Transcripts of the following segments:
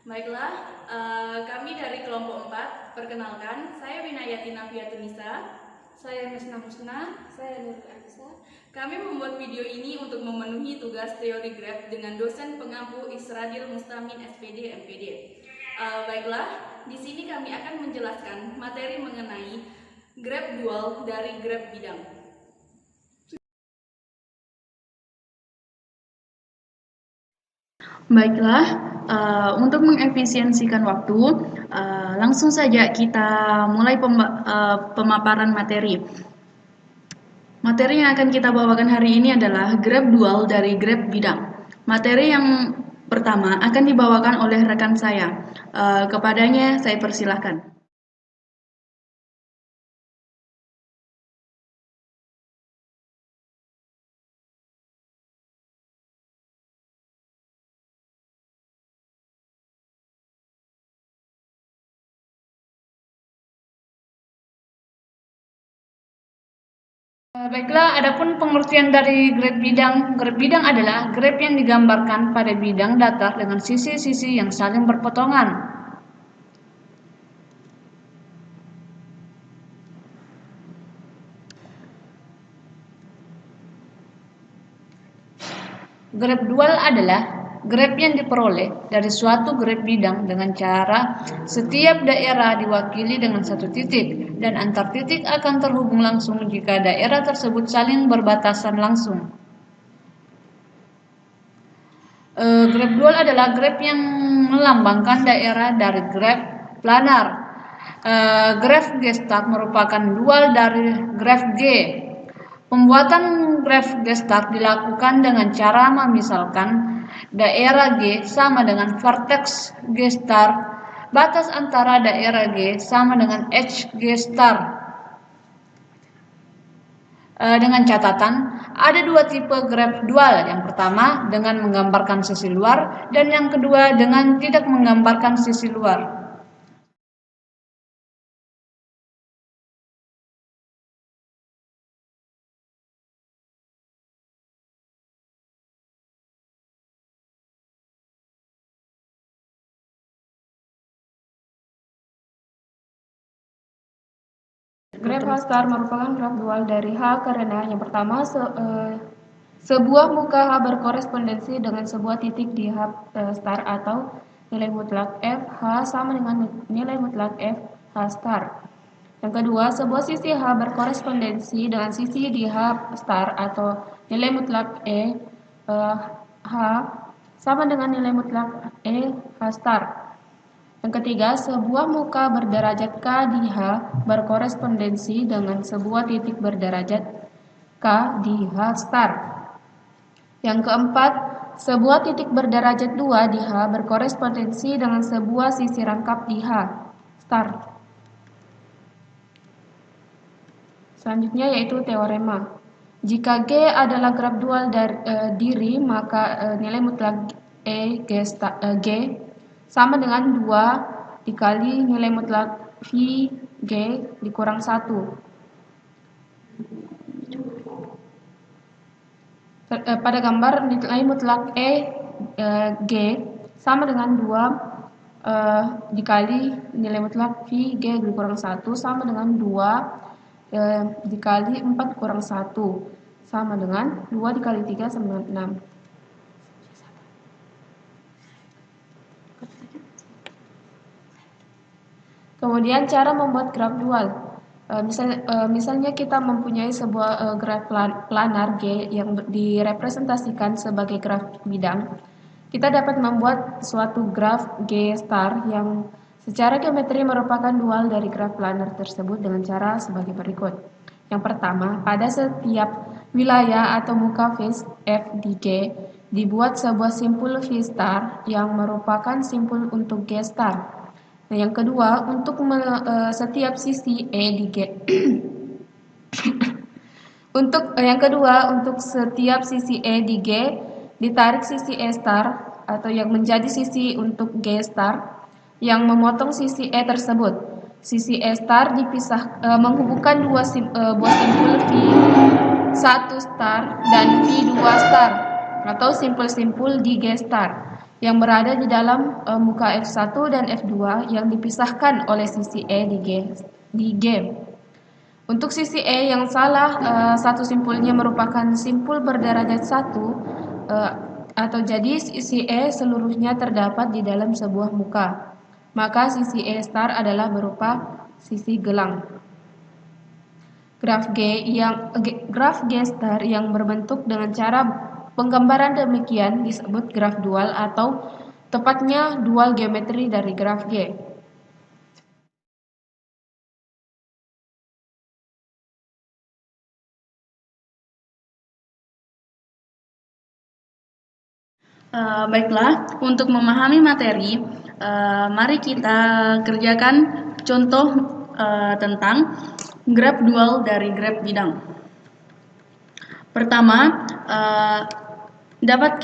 Baiklah, kami dari kelompok 4. Perkenalkan, saya Winayati Nafiatunisa. Saya Mesna Musna. Saya Nurul Anissa. Kami membuat video ini untuk memenuhi tugas teori Grab dengan dosen pengampu Isradil Mustamin SPD MPD. Baiklah, di sini kami akan menjelaskan materi mengenai Grab dual dari Grab bidang. Baiklah, untuk mengefisiensikan waktu, langsung saja kita mulai pemaparan materi. Materi yang akan kita bawakan hari ini adalah Grab dual dari Grab bidang. Materi yang pertama akan dibawakan oleh rekan saya. Kepadanya saya persilahkan. Baiklah, adapun pengertian dari grab bidang. Grab bidang adalah grab yang digambarkan pada bidang datar dengan sisi-sisi yang saling berpotongan. Grab dual adalah grab yang diperoleh dari suatu grab bidang dengan cara setiap daerah diwakili dengan satu titik dan antar titik akan terhubung langsung jika daerah tersebut saling berbatasan langsung. Grab dual adalah grab yang melambangkan daerah dari grab planar. Graf G-star merupakan dual dari graf G. Pembuatan graf G-star dilakukan dengan cara memisalkan daerah G sama dengan vertex G-star. Batas antara daerah G sama dengan H G-star. Dengan catatan, ada dua tipe graf dual. Yang pertama dengan menggambarkan sisi luar dan yang kedua dengan tidak menggambarkan sisi luar. Graf H-star merupakan graf dual dari H karena yang pertama sebuah muka H berkorespondensi dengan sebuah titik di H star atau nilai mutlak F H sama dengan nilai mutlak F H star. Yang kedua, sebuah sisi H berkorespondensi dengan sisi di H star atau nilai mutlak H sama dengan nilai mutlak H star. Yang ketiga, sebuah muka berderajat K di H berkorespondensi dengan sebuah titik berderajat K di H star. Yang keempat, sebuah titik berderajat 2 di H berkorespondensi dengan sebuah sisi rangkap di H star. Selanjutnya yaitu teorema. Jika G adalah graf dual dari diri, maka nilai mutlak G sama dengan 2 dikali nilai mutlak V G dikurang 1. Pada gambar nilai mutlak G sama dengan 2 dikali nilai mutlak V G dikurang 1 sama dengan 2 dikali 4 kurang 1 sama dengan 2 dikali 3 sama dengan 6. Kemudian cara membuat graf dual. Misalnya kita mempunyai sebuah graf planar G yang direpresentasikan sebagai graf bidang. Kita dapat membuat suatu graf G star yang secara geometri merupakan dual dari graf planar tersebut dengan cara sebagai berikut. Yang pertama, pada setiap wilayah atau muka face F di G dibuat sebuah simpul V star yang merupakan simpul untuk G star. Nah, yang kedua, untuk setiap sisi E di G untuk setiap sisi E di G ditarik sisi E star atau yang menjadi sisi untuk G star yang memotong sisi E tersebut. Sisi E star menghubungkan buah simpul V1 star dan V2 star atau simpul-simpul di G star. yang berada di dalam muka F1 dan F2 yang dipisahkan oleh sisi E di G. Untuk sisi E yang salah, satu simpulnya merupakan simpul berderajat 1, atau jadi sisi E seluruhnya terdapat di dalam sebuah muka. Maka sisi E star adalah berupa sisi gelang. Graf G star yang berbentuk dengan cara penggambaran demikian disebut graf dual atau tepatnya dual geometri dari graf G. Baiklah, untuk memahami materi, mari kita kerjakan contoh tentang graf dual dari graf bidang. Pertama, dapat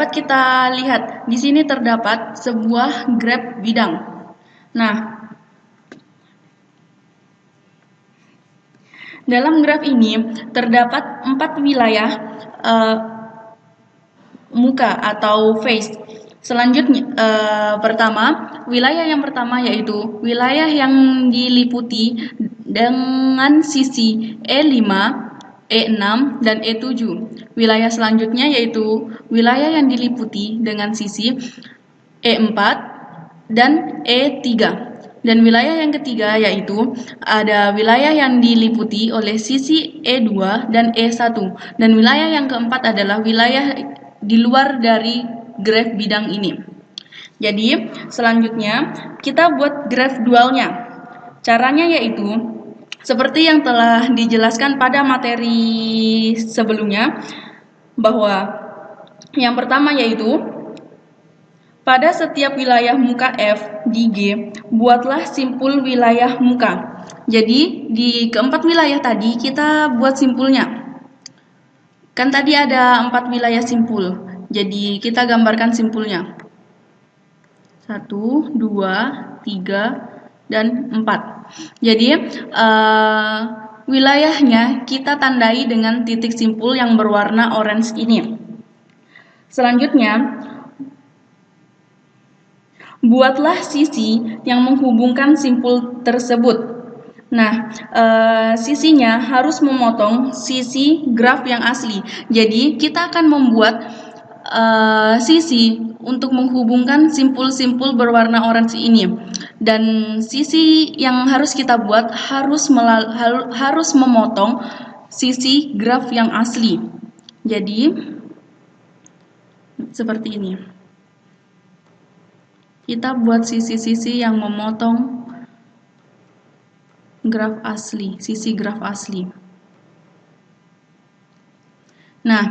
kita lihat di sini terdapat sebuah graf bidang. Nah, dalam graf ini terdapat 4 wilayah muka atau face. Selanjutnya, wilayah yang pertama yaitu wilayah yang diliputi dengan sisi E5, E6, dan E7. Wilayah selanjutnya yaitu wilayah yang diliputi dengan sisi E4 dan E3. Dan wilayah yang ketiga yaitu ada wilayah yang diliputi oleh sisi E2 dan E1. Dan wilayah yang keempat adalah wilayah di luar dari graf bidang ini. Jadi, selanjutnya kita buat graf dualnya. Caranya yaitu seperti yang telah dijelaskan pada materi sebelumnya, bahwa yang pertama yaitu pada setiap wilayah muka F di G, buatlah simpul wilayah muka. Jadi, di keempat wilayah tadi kita buat simpulnya. Kan tadi ada 4 wilayah simpul. Jadi, kita gambarkan simpulnya. 1, 2, 3, dan 4. Jadi, wilayahnya kita tandai dengan titik simpul yang berwarna orange ini. Selanjutnya, buatlah sisi yang menghubungkan simpul tersebut. Nah, sisinya harus memotong sisi graf yang asli. Jadi, kita akan membuat sisi untuk menghubungkan simpul-simpul berwarna orange ini. Dan sisi yang harus kita buat harus memotong sisi graf yang asli. Jadi, seperti ini. Kita buat sisi-sisi yang memotong graf asli, sisi graf asli. Nah,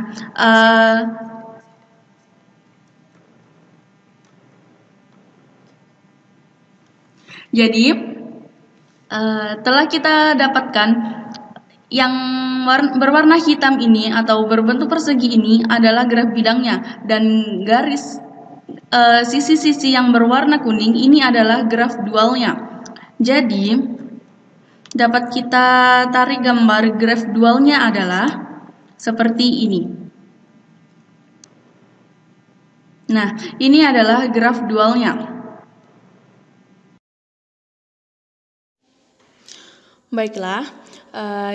jadi telah kita dapatkan yang berwarna hitam ini atau berbentuk persegi ini adalah graf bidangnya, dan garis sisi-sisi yang berwarna kuning ini adalah graf dualnya. Jadi, dapat kita tarik gambar graf dualnya adalah seperti ini. Nah, ini adalah graf dualnya. Baiklah,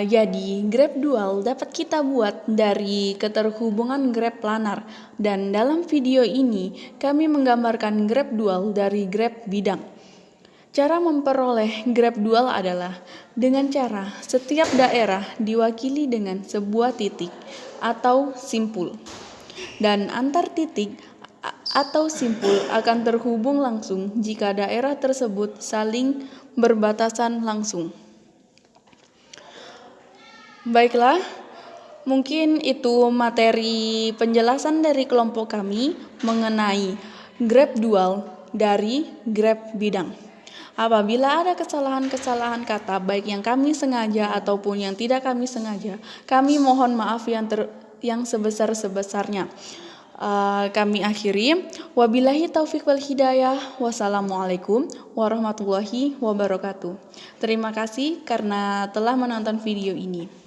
jadi graf dual dapat kita buat dari keterhubungan graf planar, dan dalam video ini kami menggambarkan graf dual dari graf bidang. Cara memperoleh graf dual adalah dengan cara setiap daerah diwakili dengan sebuah titik atau simpul, dan antar titik atau simpul akan terhubung langsung jika daerah tersebut saling berbatasan langsung. Baiklah, mungkin itu materi penjelasan dari kelompok kami mengenai graf dual dari graf bidang. Apabila ada kesalahan-kesalahan kata baik yang kami sengaja ataupun yang tidak kami sengaja, kami mohon maaf yang sebesar-sebesarnya. kami akhiri. Wabillahi taufik wal hidayah. Wassalamualaikum warahmatullahi wabarakatuh. Terima kasih karena telah menonton video ini.